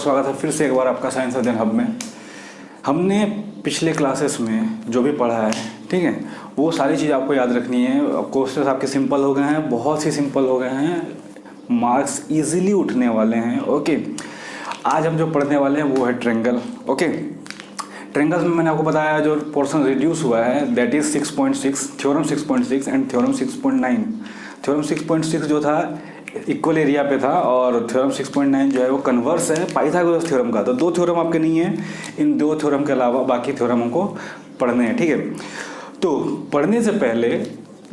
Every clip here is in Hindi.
स्वागत है फिर से एक बार आपका साइंस अध्ययन हब में। हमने पिछले क्लासेस में जो भी पढ़ा है, ठीक है, वो सारी चीज़ आपको याद रखनी है। क्वेश्चंस आपके सिंपल हो गए हैं, बहुत ही सिंपल हो गए हैं, मार्क्स इजीली उठने वाले हैं। ओके, आज हम जो पढ़ने वाले हैं वो है ट्रायंगल। ओके, ट्रायंगल्स में मैंने आपको बताया जो पोर्शन रिड्यूस हुआ है that is 6.6, theorem 6.6 and theorem 6.9। Theorem 6.6 जो था इक्वल एरिया पे था और थ्योरम 6.9 जो है वो कन्वर्स है पाइथागोरस थ्योरम का। तो दो थ्योरम आपके नहीं है, इन दो थ्योरम के अलावा बाकी थ्योरम हमको पढ़ने हैं, ठीक है। तो पढ़ने से पहले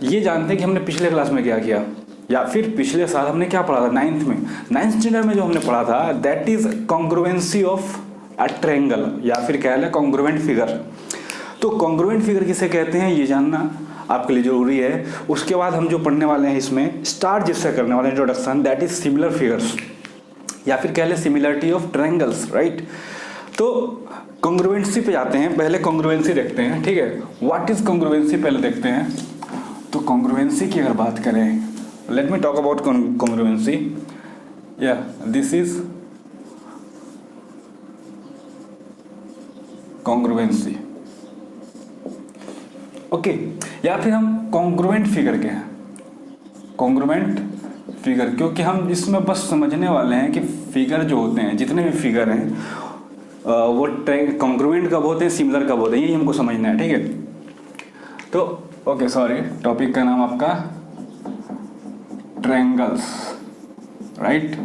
ये जानते हैं कि हमने पिछले क्लास में क्या किया, या फिर पिछले साल हमने क्या पढ़ा था। नाइन्थ स्टैंडर्ड में जो हमने पढ़ा था that is congruency of a triangle, या फिर क्या है कॉन्ग्रुएंट फिगर। तो कॉन्ग्रुएंट फिगर किसे कहते हैं ये जानना आपके लिए जरूरी है। उसके बाद हम जो पढ़ने वाले हैं इसमें स्टार्ट जिससे करने वाले introduction that is similar figures, या फिर कह ले सिमिलरिटी ऑफ ट्रायंगल्स, राइट। तो कॉन्ग्रुएंसी पे जाते हैं, पहले कॉन्ग्रुएंसी देखते हैं, ठीक है। व्हाट इज कॉन्ग्रुएंसी पहले देखते हैं। तो कॉन्ग्रुएंसी की अगर बात करें, let me talk about congruency. या दिस इज कॉन्ग्रुएंसी, ओके। या फिर हम कॉन्ग्रुएंट फिगर के हैं, कॉन्ग्रुएंट फिगर, क्योंकि हम इसमें बस समझने वाले हैं कि फिगर जो होते हैं, जितने भी फिगर हैं वो कॉन्ग्रुएंट कब होते हैं, सिमिलर कब होते हैं, यही हमको समझना है, ठीक है। तो ओके, सॉरी, टॉपिक का नाम आपका ट्रायंगल्स, राइट।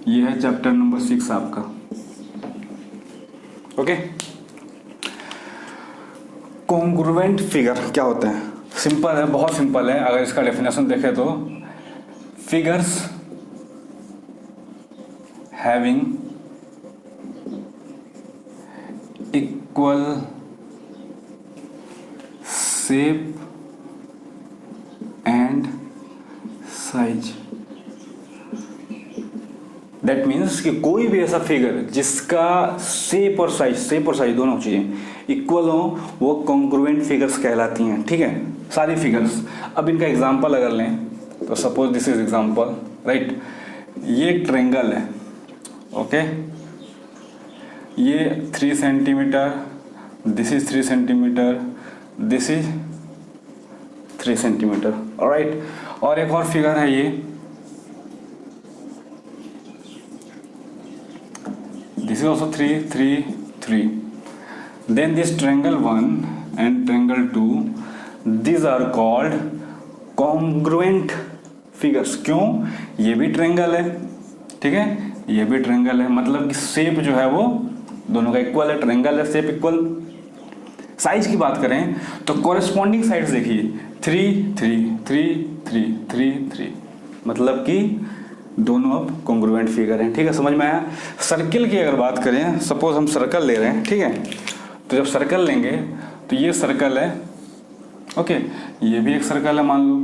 ये है चैप्टर नंबर 6 आपका, ओके। कॉन्ग्रुएंट फिगर क्या होते हैं? सिंपल है, बहुत सिंपल है। अगर इसका डेफिनेशन देखें तो figures having equal shape and size. That means कि कोई भी ऐसा फिगर जिसका शेप और साइज दोनों चीजें इक्वल हो वो कॉन्ग्रुएंट फिगर्स कहलाती हैं, ठीक है, सारी फिगर्स। अब इनका एग्जांपल अगर लें तो suppose this is example, right. ये ट्रायंगल है, ओके। ये 3 centimetre, this is 3 centimetre, this is 3 centimetre, alright. और एक और फिगर है ये, this is also 3 3 3. Then this triangle 1 and triangle 2, these are called congruent figures। क्यों? ये भी ट्रायंगल है, ठीक है, ये भी ट्रायंगल है, मतलब कि शेप जो है वो दोनों का इक्वल है, ट्रायंगल है, शेप इक्वल। साइज की बात करें तो कॉरेस्पॉन्डिंग साइड्स देखिए 3 3 3 3 3 3, मतलब कि दोनों अब कॉन्ग्रुएंट फिगर हैं, ठीक है, समझ में आया। सर्किल की अगर बात करें, सपोज हम सर्कल ले रहे हैं, ठीक है, तो जब सर्कल लेंगे तो ये सर्कल है, ओके, ये भी एक सर्कल है मान लो।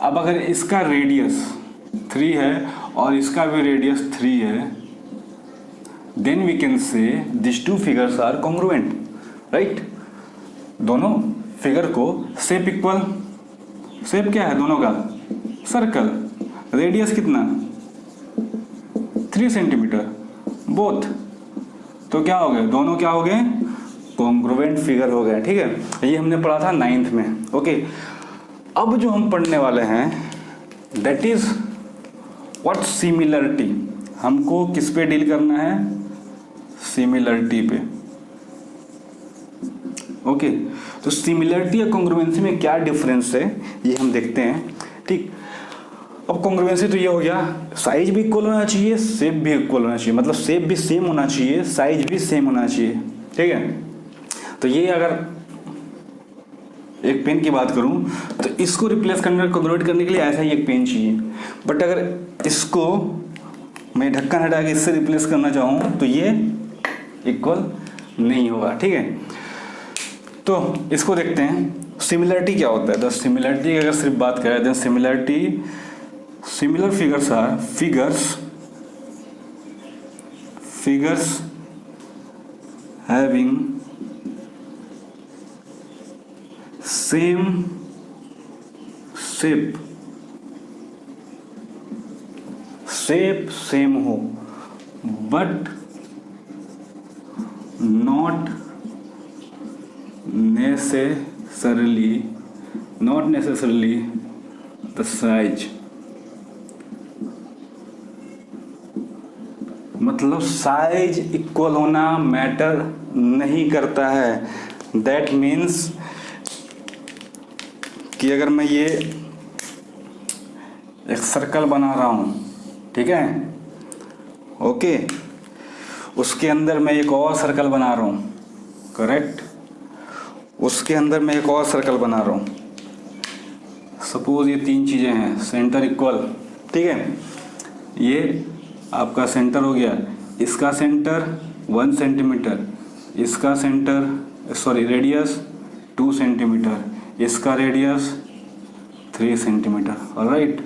अब अगर इसका रेडियस 3 है और इसका भी रेडियस 3 है, then we can say this two figures are congruent, right. दोनों फिगर को शेप इक्वल, शेप क्या है दोनों का, सर्कल, रेडियस कितना 3 सेंटीमीटर, बोथ, तो क्या हो गए, दोनों क्या हो गए, कॉन्ग्रुएंट फिगर हो गए, ठीक है। ये हमने पढ़ा था 9th में, ओके। अब जो हम पढ़ने वाले हैं दैट इज व्हाट, सिमिलरिटी। हमको किस पे डील करना है, सिमिलरिटी पे, ओके। तो सिमिलरिटी और कॉन्ग्रुएंसी में क्या डिफरेंस है ये हम देखते हैं, ठीक। अब कॉन्ग्रुएंसी तो ये हो गया, साइज भी इक्वल होना चाहिए, शेप भी इक्वल होना चाहिए, मतलब शेप भी सेम होना चाहिए, साइज भी सेम होना चाहिए, ठीक है। तो ये अगर एक पेन की बात करूं तो इसको रिप्लेस करने, कॉन्ग्रुएंट करने के लिए ऐसा ही एक पेन चाहिए। बट अगर इसको मैं ढक्कन हटा के इससे रिप्लेस करना चाहूँ तो ये इक्वल नहीं होगा, ठीक है। तो इसको देखते हैं सिमिलरिटी क्या होता है। द सिमिलरिटी अगर सिर्फ बात करें then similarity, similar figures are figures having same shape, shape same हो but not necessarily the size, मतलब साइज इक्वल होना मैटर नहीं करता है। दैट मीन्स कि अगर मैं ये एक सर्कल बना रहा हूँ, ठीक है, ओके, उसके अंदर मैं एक और सर्कल बना रहा हूँ, करेक्ट, उसके अंदर मैं एक और सर्कल बना रहा हूँ। सपोज ये तीन चीज़ें हैं, सेंटर इक्वल, ठीक है, ये आपका सेंटर हो गया, इसका सेंटर 1 सेंटीमीटर, इसका सेंटर रेडियस 2 सेंटीमीटर, इसका रेडियस 3 सेंटीमीटर, ऑलराइट।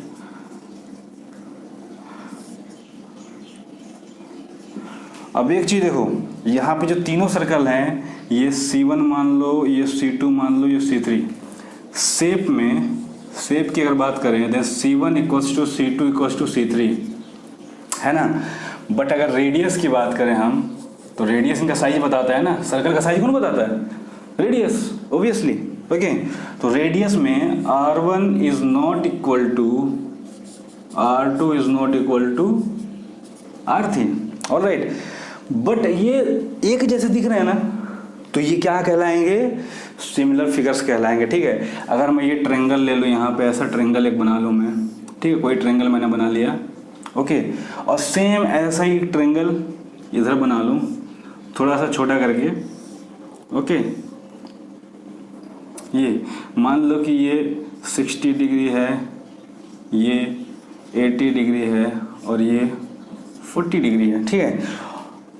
अब एक चीज़ देखो, यहाँ पे जो तीनों सर्कल हैं, ये C1 मान लो, ये C2 मान लो, ये C3। शेप की अगर बात करें then C1 equals to C2 equals to C3, है ना। बट अगर रेडियस की बात करें हम, तो रेडियस इनका साइज बताता है ना। सर्कल का साइज कौन बताता है? Radius, obviously, okay. तो रेडियस में R1 is not equal to R2 is not equal to R3, alright. But ये एक जैसे दिख रहे हैं ना, तो ये क्या कहलाएंगे? सिमिलर फिगर्स कहलाएंगे, ठीक है। अगर मैं ये ट्रायंगल ले लूँ, यहाँ पे ऐसा ट्रायंगल एक बना लूँ मैं, ठीक है, कोई ट्रायंगल मैंने बना लिया, ओके, और सेम ऐसा ही ट्रायंगल इधर बना लूँ, थोड़ा सा छोटा करके, ओके। ये मान लो कि ये 60 डिग्री है, ये 80 डिग्री है, और ये 40 डिग्री है, ठीक है।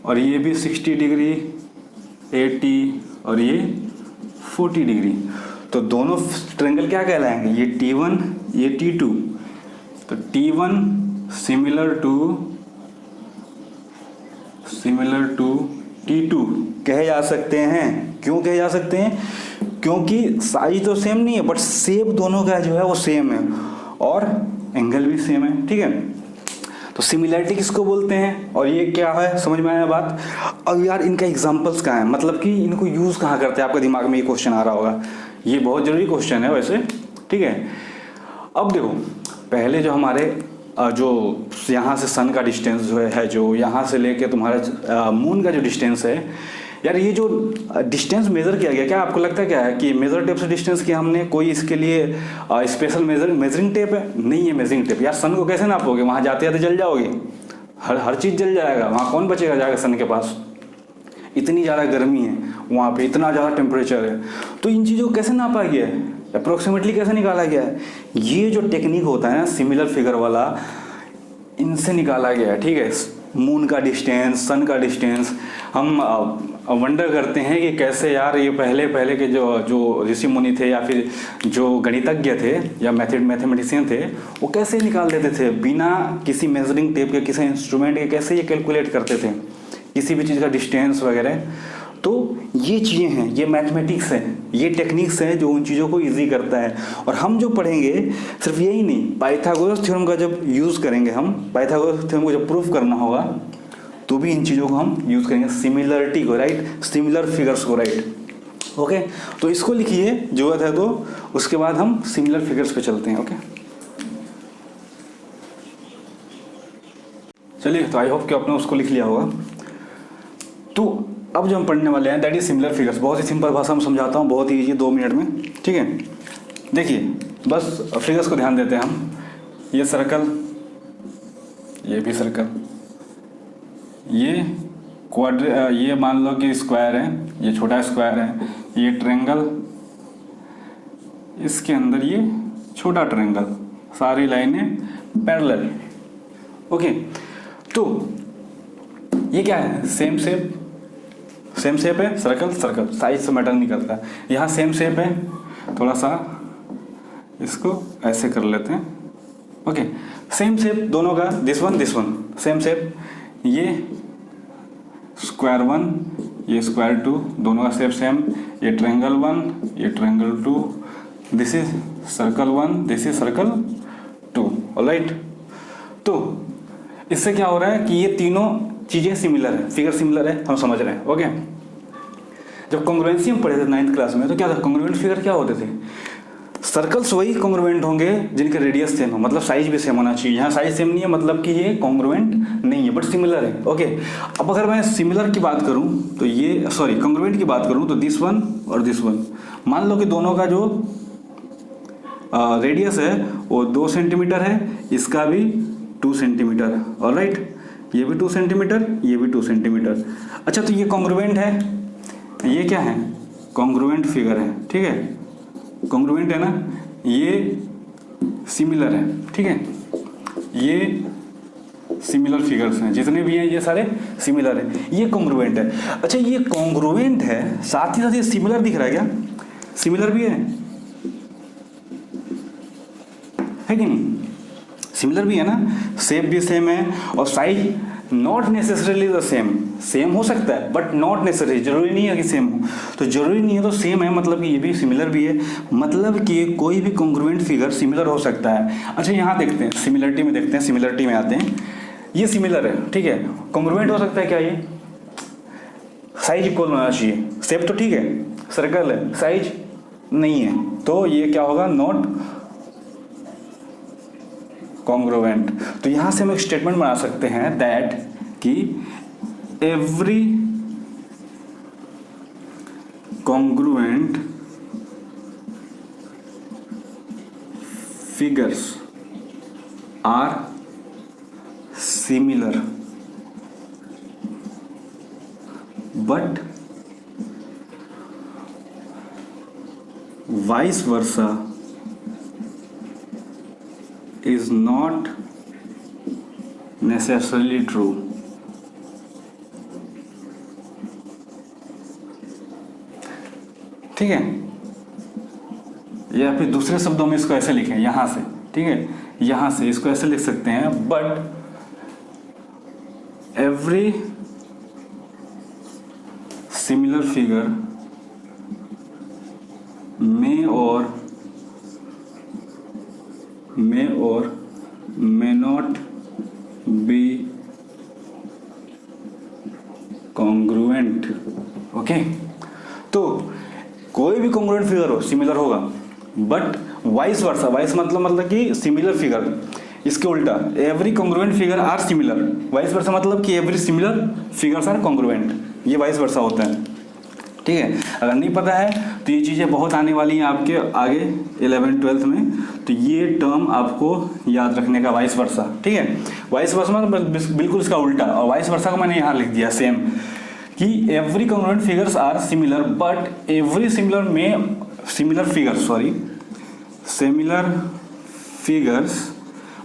और ये भी 60 डिग्री, 80 और ये 40 डिग्री। तो दोनों ट्रायंगल क्या कहलाएंगे? ये T1, ये T2। तो T1 सिमिलर टू T2 कहे जा सकते हैं। क्यों कहे जा सकते हैं? क्योंकि साइज तो सेम नहीं है, बट शेप दोनों का जो है वो सेम है, और एंगल भी सेम है, ठीक है। तो सिमिलैरिटी किसको बोलते हैं? और ये क्या है, समझ में आया बात? अब यार इनका एग्जांपल्स कहाँ है, मतलब कि इनको यूज़ कहाँ करते हैं? आपके दिमाग में ये क्वेश्चन आ रहा होगा। ये बहुत जरूरी क्वेश्चन है वैसे, ठीक है। अब देखो, पहले जो हमारे जो यहाँ से सन का डिस्टेंस जो है जो यहाँ से लेके तुम्हारा मून का जो डिस्टेंस है, यार ये जो डिस्टेंस मेज़र किया गया, क्या आपको लगता है क्या है कि मेज़र टेप से डिस्टेंस किया हमने? कोई इसके लिए स्पेशल मेजरिंग टेप है? नहीं है मेजरिंग टेप। यार सन को कैसे नापोगे? वहाँ जाते जाते जल जाओगे, हर चीज़ जल जाएगा, वहाँ कौन बचेगा जाकर सन के पास? इतनी ज़्यादा गर्मी है वहाँ पे, इतना ज़्यादा टेम्परेचर है, तो इन चीज़ों को कैसे नापा गया है? अप्रोक्सीमेटली कैसे निकाला गया है? ये जो टेक्निक होता है ना सिमिलर फिगर वाला, इनसे निकाला गया है, ठीक है। मून का डिस्टेंस, सन का डिस्टेंस, हम वंडर करते हैं कि कैसे यार ये पहले के जो ऋषि मुनि थे या फिर जो गणितज्ञ थे या मैथमेटिशियन थे, वो कैसे निकाल देते थे बिना किसी मेजरिंग टेप के, किसी इंस्ट्रूमेंट के, कैसे ये कैलकुलेट करते थे किसी भी चीज़ का डिस्टेंस वगैरह। तो ये चीज़ें हैं, ये मैथमेटिक्स हैं, ये टेक्निक्स हैं जो उन चीज़ों को इजी करता है। और हम जो पढ़ेंगे सिर्फ यही नहीं, पाइथागोरस थ्योरम का जब यूज़ करेंगे, हम पाइथागोरस थ्योरम को जब प्रूफ करना होगा तो भी इन चीज़ों को हम यूज़ करेंगे, सिमिलरिटी को, राइट, सिमिलर फिगर्स को, राइट, ओके। तो इसको लिखिए जरूरत है तो, उसके बाद हम सिमिलर फिगर्स पे चलते हैं, ओके। चलिए, तो आई होप कि आपने उसको लिख लिया होगा। तो अब जो हम पढ़ने वाले हैं दैट इज सिमिलर फिगर्स। बहुत ही सिंपल भाषा में समझाता हूँ, बहुत ही ईजी, 2 मिनट में, ठीक है। देखिए, बस फिगर्स को ध्यान देते हैं हम। ये सर्कल, ये भी सर्कल, ये मान लो कि स्क्वायर है, ये छोटा स्क्वायर है, ये ट्रायंगल, इसके अंदर ये छोटा ट्रायंगल, सारी लाइनें पैरेलल, ओके। तो ये क्या है? सेम शेप है, सर्कल, साइज से मैटर नहीं करता। यहाँ सेम शेप है, थोड़ा सा इसको ऐसे कर लेते हैं, ओके। सेम शेप दोनों का, दिस वन सेम शेप। ये स्क्वायर 1, ये स्क्वायर 2, दोनों का शेप सेम। ये ट्रायंगल 1, ये triangle 2, this is circle 1, this is circle 2, alright. तो इससे क्या हो रहा है कि ये तीनों चीज़ें सिमिलर है, फिगर सिमिलर है, हम समझ रहे हैं। ओके, जब कॉन्ग्रुएंसी हम पढ़े थे 9th क्लास में तो क्या था, कॉन्ग्रुएंट फिगर क्या होते थे, सर्कल्स वही कॉन्ग्रुएंट होंगे जिनके रेडियस सेम हो, मतलब साइज भी सेम होना चाहिए। यहाँ साइज सेम नहीं है मतलब कि ये कॉन्ग्रुएंट नहीं है, बट सिमिलर है। ओके, अब अगर मैं सिमिलर की बात करूँ तो ये, सॉरी कॉन्ग्रुएंट की बात करूँ तो दिस वन और दिस वन, मान लो कि दोनों का जो रेडियस है वो 2 सेंटीमीटर है, इसका भी 2 सेंटीमीटर है। ऑलराइट, ये भी 2 सेंटीमीटर, ये भी 2 सेंटीमीटर। अच्छा, तो ये कॉन्ग्रुएंट है, ये क्या है, कॉन्ग्रुएंट फिगर है। ठीक है, कॉन्ग्रुएंट है ना, ये सिमिलर है। ठीक है, ये सिमिलर फिगर्स हैं, जितने भी हैं ये सारे सिमिलर हैं, ये कॉन्ग्रुएंट है। अच्छा, ये कॉन्ग्रुएंट है, साथ ही साथ ये सिमिलर दिख रहा है, क्या सिमिलर भी है कि नहीं, सिमिलर भी है ना, शेप भी सेम है और size not necessarily the same, same हो सकता है बट नॉट नेसेसरी, जरूरी नहीं है कि सेम हो, तो जरूरी नहीं है तो सेम है, मतलब कि ये भी सिमिलर भी है, मतलब कि कोई भी कॉन्ग्रुएंट फिगर सिमिलर हो सकता है। अच्छा, यहाँ देखते हैं सिमिलरिटी में, देखते हैं सिमिलरिटी में आते हैं, ये सिमिलर है। ठीक है, कॉन्ग्रुएंट हो सकता है क्या, ये साइज इक्वल होना चाहिए, शेप तो ठीक है, सर्कल है, साइज नहीं है, तो ये क्या होगा, नॉट कॉन्ग्रुएंट। तो यहां से हम एक स्टेटमेंट बना सकते हैं दैट कि every congruent figures are similar but vice versa is not necessarily true। ठीक है, या फिर दूसरे शब्दों में इसको ऐसे लिखें, यहां से, ठीक है, यहां से इसको ऐसे लिख सकते हैं, but every similar figure may not be congruent। Okay, तो कोई भी कॉन्ग्रुएंट फिगर हो सिमिलर होगा, बट वाइस वर्सा, वाइस मतलब कि सिमिलर फिगर, इसके उल्टा every congruent figure are similar, vice versa मतलब कि every similar figures are congruent, ये वाइस वर्सा होता है। ठीक है, अगर नहीं पता है तो ये चीज़ें बहुत आने वाली हैं आपके आगे 11th 12th में, तो ये टर्म आपको याद रखने का, वाइस वर्सा। ठीक है, वाइस वर्सा मतलब बिल्कुल इसका उल्टा, और वाइस वर्सा को मैंने यहाँ लिख दिया सेम, कि every congruent figures are similar but every similar figures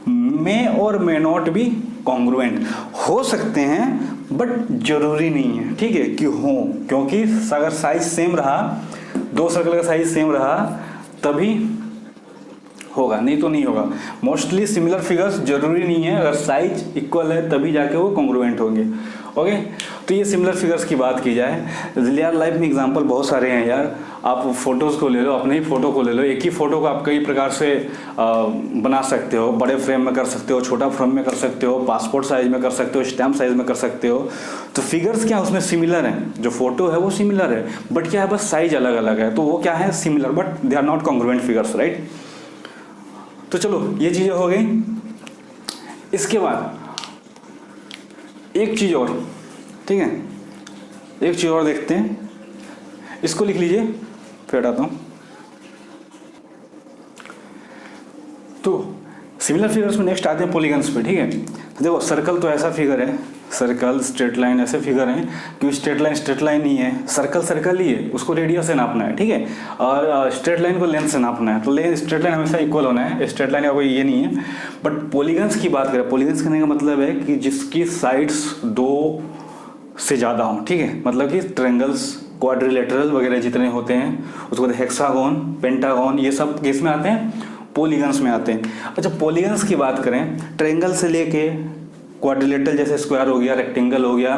may और मे नॉट बी कॉन्ग्रुएंट, हो सकते हैं बट जरूरी नहीं है। ठीक है, कि हो, क्योंकि अगर साइज सेम रहा, 2 सर्कल का साइज सेम रहा तभी होगा, नहीं तो नहीं होगा। मोस्टली सिमिलर फिगर्स जरूरी नहीं है, अगर साइज इक्वल है तभी जाके वो कॉन्ग्रुएंट होंगे। ओके, तो ये सिमिलर फिगर्स की बात की जाए, रियल लाइफ में एग्जांपल बहुत सारे हैं यार, आप फोटोज़ को ले लो, अपने ही फ़ोटो को ले लो, एक ही फ़ोटो को आप कई प्रकार से बना सकते हो, बड़े फ्रेम में कर सकते हो, छोटा फ्रेम में कर सकते हो, पासपोर्ट साइज में कर सकते हो, स्टैम्प साइज में कर सकते हो। तो फिगर्स क्या उसमें सिमिलर हैं, जो फोटो है वो सिमिलर है, बट क्या है, बस साइज अलग अलग है, तो वो क्या है, similar, but they are not congruent figures, right. तो चलो ये चीज़ें हो गई। इसके बाद एक चीज़ और, ठीक है, एक चीज़ और देखते हैं, इसको लिख लीजिए, फिर हटाता हूँ। तो सिमिलर फिगर्स में नेक्स्ट आते हैं पॉलीगन्स पे। ठीक है, तो देखो सर्कल तो ऐसा फिगर है, सर्कल स्ट्रेट लाइन ऐसे फिगर हैं कि स्ट्रेट लाइन ही है, सर्कल ही है, उसको रेडियस से नापना है। ठीक है, और स्ट्रेट लाइन को लेंथ से नापना है, तो स्ट्रेट लाइन हमेशा इक्वल होना है, स्ट्रेट लाइन का कोई ये नहीं है। बट पॉलीगन्स की बात करें, पॉलीगन्स करने का मतलब है कि जिसकी साइड्स 2 से ज़्यादा हों। ठीक है, मतलब कि ट्रायंगल्स, क्वाड्रिलेटरल वगैरह जितने होते हैं, उसके बाद हेक्सागोन, पेंटागोन, ये सब किस में आते हैं, पॉलीगन्स में आते हैं। अच्छा, पॉलीगन्स की बात करें, ट्रायंगल से लेके क्वाड्रिलेटरल जैसे स्क्वायर हो गया, रेक्टेंगल हो गया,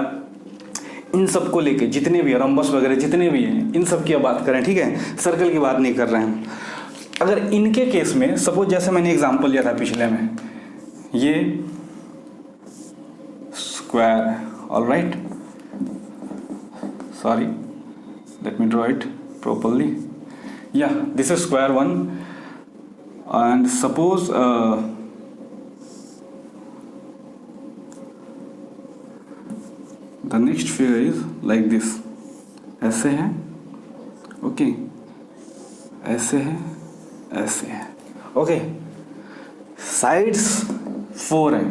इन सब को लेके जितने भी रम्बस वगैरह जितने भी हैं, इन सब की बात करें। ठीक है, सर्कल की बात नहीं कर रहे हैं। अगर इनके केस में सपोज जैसे मैंने एग्जांपल लिया था पिछले में, ये स्क्वायर है All right. Sorry, let me draw it properly. Yeah, this is square one, and suppose the next figure is like this. ऐसे है, ओके, ऐसे है, ऐसे है, ओके. साइड्स 4 है,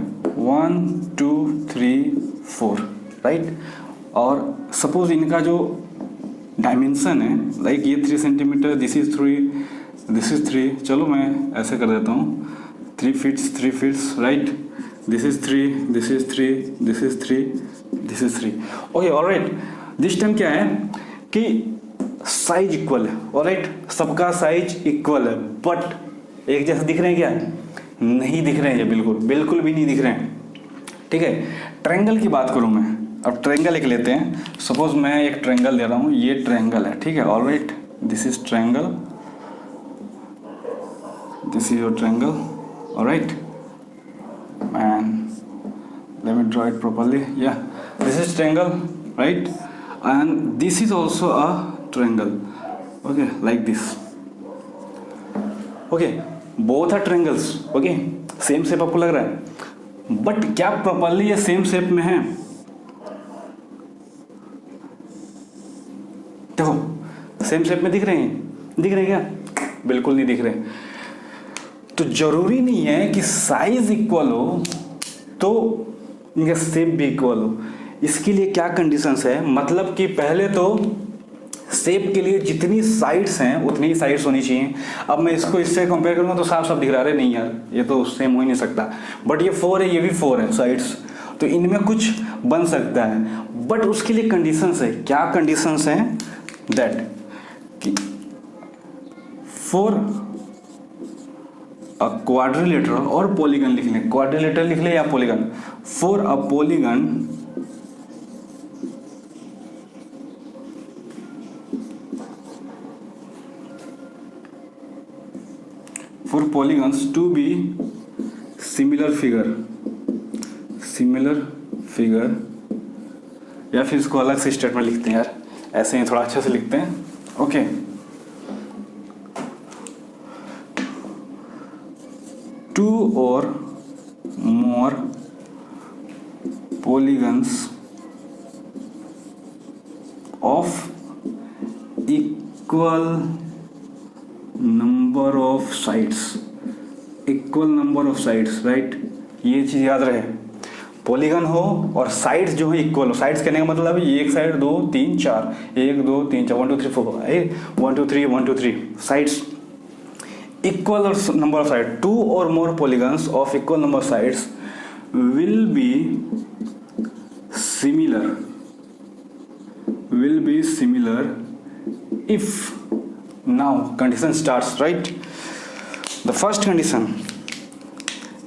1 2 3 4, राइट. और सपोज इनका जो डायमेंशन है, लाइक ये 3 centimetre, this is 3, this is 3. चलो मैं ऐसे कर देता हूँ, 3 feets 3 feets, right. This is 3, this is 3, this is 3, this is 3. Okay, alright. This time क्या है कि साइज इक्वल है, ऑलराइट. सबका साइज इक्वल है, बट एक जैसे दिख रहे हैं क्या? नहीं दिख रहे हैं, ये बिल्कुल बिल्कुल भी नहीं दिख रहे हैं. ठीक है. ट्रायंगल की बात करूं मैं, अब ट्रायंगल एक लेते हैं. सपोज मैं एक ट्रायंगल दे रहा हूं, ये ट्रायंगल है, ठीक है, alright. This is triangle, this is your triangle, alright. And let me draw it properly. Yeah, this is triangle, right? And this is also a triangle. Okay, like this. Okay, both are triangles. Okay, same shape आपको लग रहा है, but क्या properly ये same shape में है? देखो, same shape में दिख रहे हैं? दिख रहे हैं क्या? बिल्कुल नहीं दिख रहे. तो जरूरी नहीं है कि साइज इक्वल हो तो इनका शेप भी इक्वल हो. इसके लिए क्या कंडीशंस है, मतलब कि पहले तो शेप के लिए जितनी साइड्स हैं उतनी ही साइड्स होनी चाहिए. अब मैं इसको इससे कंपेयर करूंगा तो साफ साफ दिख रहा है, नहीं यार ये तो सेम हो ही नहीं सकता. बट ये 4 है, ये भी 4 है साइड्स, तो इनमें कुछ बन सकता है. बट उसके लिए कंडीशंस है. क्या कंडीशंस हैं? दैट कि फॉर क्वाड्रिलेटरल और पॉलीगन लिख लें, क्वाड्रिलेटरल लिख लें या polygon. For a polygon for polygons to be similar figure, या फिर इसको अलग से स्टेटमेंट लिखते हैं यार, ऐसे ही थोड़ा अच्छे से लिखते हैं. Okay, two or more polygons of equal number of sides, right. ये चीज याद रहे, पॉलीगन हो और साइड्स जो है इक्वल हो. साइड्स कहने का मतलब है ये एक side 2 3 4, 1 2 3 4, 1 2 3 4, 1 2 3 1 2 3 sides equal number of sides. 2 or more polygons of equal number of sides will be similar if, now condition starts, right. The first condition,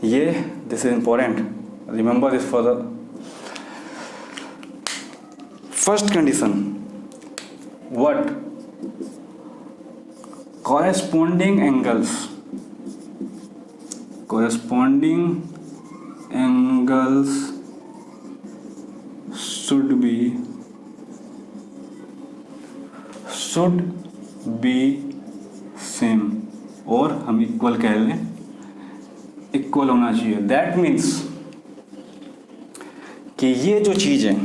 this is important, remember this for the first condition. What? corresponding angles should be same, और हम इक्वल कह लें, इक्वल होना चाहिए. दैट मीन्स कि ये जो चीज है,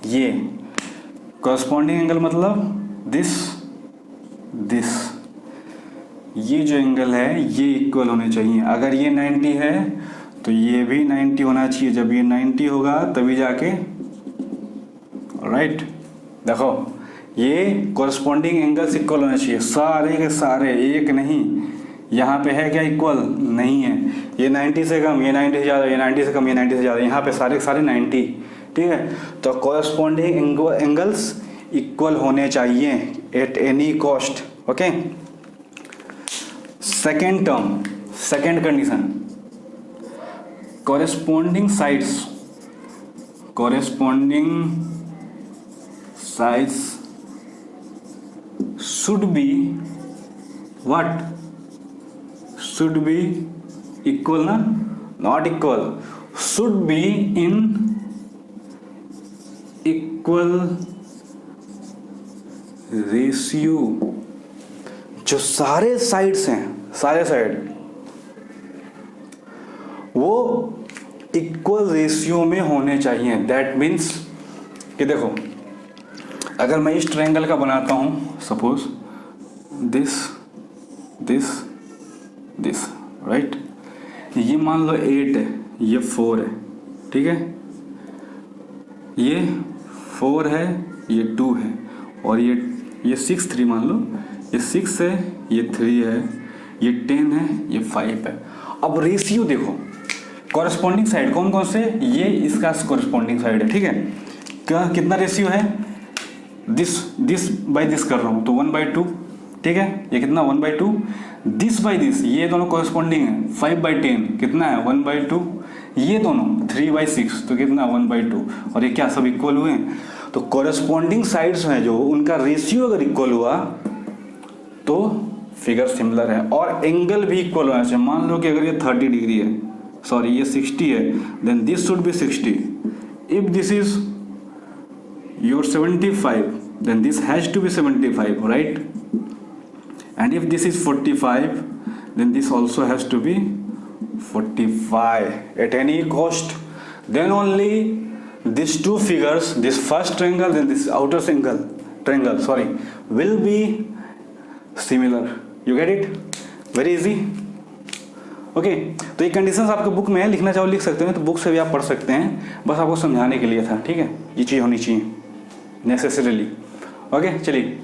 ये corresponding एंगल मतलब दिस, ये जो एंगल है ये इक्वल होने चाहिए. अगर ये 90 है तो ये भी 90 होना चाहिए. जब ये 90 होगा तभी जाके, राइट. देखो, ये कॉरस्पॉन्डिंग एंगल्स इक्वल होने चाहिए, सारे के सारे, एक नहीं. यहाँ पे है क्या इक्वल? नहीं है. ये 90 से कम, ये 90 से ज़्यादा, ये 90 से कम, ये 90 से ज़्यादा, यहाँ पे सारे के सारे 90. ठीक है. तो कॉरस्पॉन्डिंग एंगल्स इक्वल होने चाहिए at any cost. Okay. Second term, second condition, corresponding sides should be what? Should be equal, na? Not equal. Should be in equal ratio जो सारे साइड्स हैं, सारे साइड वो इक्वल रेशियो में होने चाहिए। दैट मीन्स कि देखो अगर मैं इस ट्रायंगल का बनाता हूं, suppose this this this, right, ये मान लो 8 है, ये 4 है, ठीक है, ये 4 है, ये 2 है, और ये 6 3 मान लो, ये 6 है, ये 3 है, ये 10 है, ये 5 है। अब रेशियो देखो कॉरेस्पॉन्डिंग साइड कौन कौन से, ये इसका कॉरेस्पॉन्डिंग साइड है, ठीक है। क्या कितना रेशियो है, दिस बाई दिस कर रहा हूँ तो 1/2, ठीक है, ये कितना 1/2, दिस बाई दिस, ये दोनों कॉरेस्पॉन्डिंग है, 5/10 कितना है 1/2, ये दोनों 3/6 तो कितना 1/2, और ये क्या सब इक्वल हुए हैं। तो कॉरेस्पॉन्डिंग साइड्स हैं जो उनका रेशियो अगर इक्वल हुआ तो फिगर सिमिलर है, और एंगल भी इक्वल होना चाहिए। मान लो कि अगर ये 30 डिग्री है, सॉरी ये 60 है, then this should be 60। If this is your 75, then this has to be 75, right? And if this is 45, then this also has to be 45 at any cost. Then only these two figures, this first triangle then this outer triangle, sorry, will be similar. You get it? Very easy. Okay तो ये कंडीशंस आपके बुक में है, लिखना चाहो लिख सकते हैं, तो बुक से भी आप पढ़ सकते हैं, बस आपको समझाने के लिए था, ठीक है। ये चीज़ होनी चाहिए नेसेसरीली। ओके चलिए।